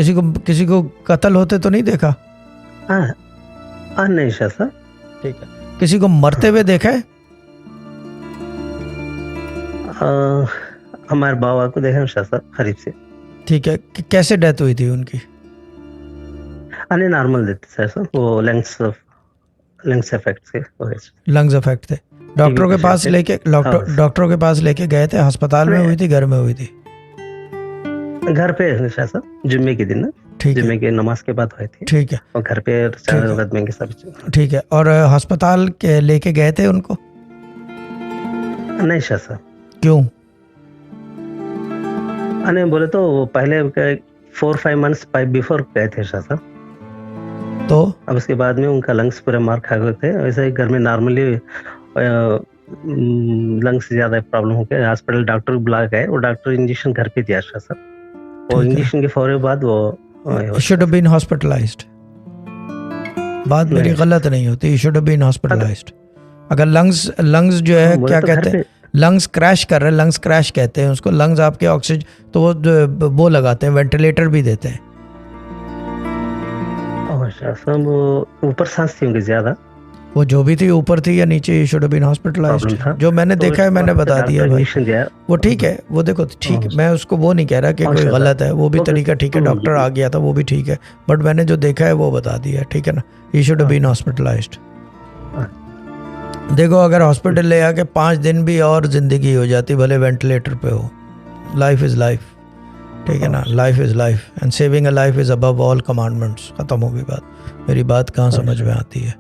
किसी को कत्ल होते तो नहीं देखा? हाँ नहीं सर। ठीक है। किसी को मरते हुए देखा है? हमारे बाबा को देखा सर करीब से। ठीक है। कैसे डेथ हुई थी उनकी? अरे नॉर्मल देते सर, वो लंग्स इफेक्ट से वजह से। लंग्स अफेक्ट थे। डॉक्टरों के पास लेके डॉक्टरों के पास लेके गए थे? अस्पताल में हुई थी, घर में हुई थी? घर पे सर, जुम्मे के दिन ना। ठीक है। जुम्मे के नमाज के बाद हुई थी। ठीक है। और घर पे रदमे के सब। ठीक है। और अस्पताल के लेके गए थे उनको? नहीं सर। क्यों? अरे बोले तो पहले 4-5 मंथ्स बिफोर गए थे सर। तो अब उसके बाद में उनका लंग्स पूरे मार खा गए थे। वैसे ही घर में नॉर्मली लंग्स से ज्यादा प्रॉब्लम हो गया, हॉस्पिटल डॉक्टर बुला गए। वो डॉक्टर इंजेक्शन घर पे दिया सर। वो इंजेक्शन के फौरन बाद वो शुड हैव बीन हॉस्पिटलाइज्ड। बात मेरी गलत नहीं होती, शुड हैव बीन हॉस्पिटलाइज्ड। अगर लंग्स जो है क्या कहते हैं, लंग्स क्रैश कर रहे हैं, लंग्स क्रैश कहते हैं उसको। लंग्स आपके ऑक्सीजन तो वो लगाते हैं, वेंटिलेटर भी देते हैं। ऊपर सांस थी उनकी ज्यादा। वो जो भी थी, ऊपर थी या नीचे, शुड हैव बीन हॉस्पिटलाइज्ड। जो मैंने देखा है मैंने बता दिया भाई। वो ठीक है, वो देखो ठीक है, मैं उसको वो नहीं कह रहा कि कोई गलत है, वो भी तरीका ठीक है, डॉक्टर आ गया था वो भी ठीक है, बट मैंने जो देखा है वो बता दिया, ठीक है ना। He should have been hospitalised. देखो अगर हॉस्पिटल ले आके 5 दिन भी और जिंदगी हो जाती, भले वेंटिलेटर पे हो, लाइफ इज लाइफ, ठीक है ना। Life is life and saving a life is above all commandments. खत्म होगी बात। मेरी बात कहाँ समझ में आती है?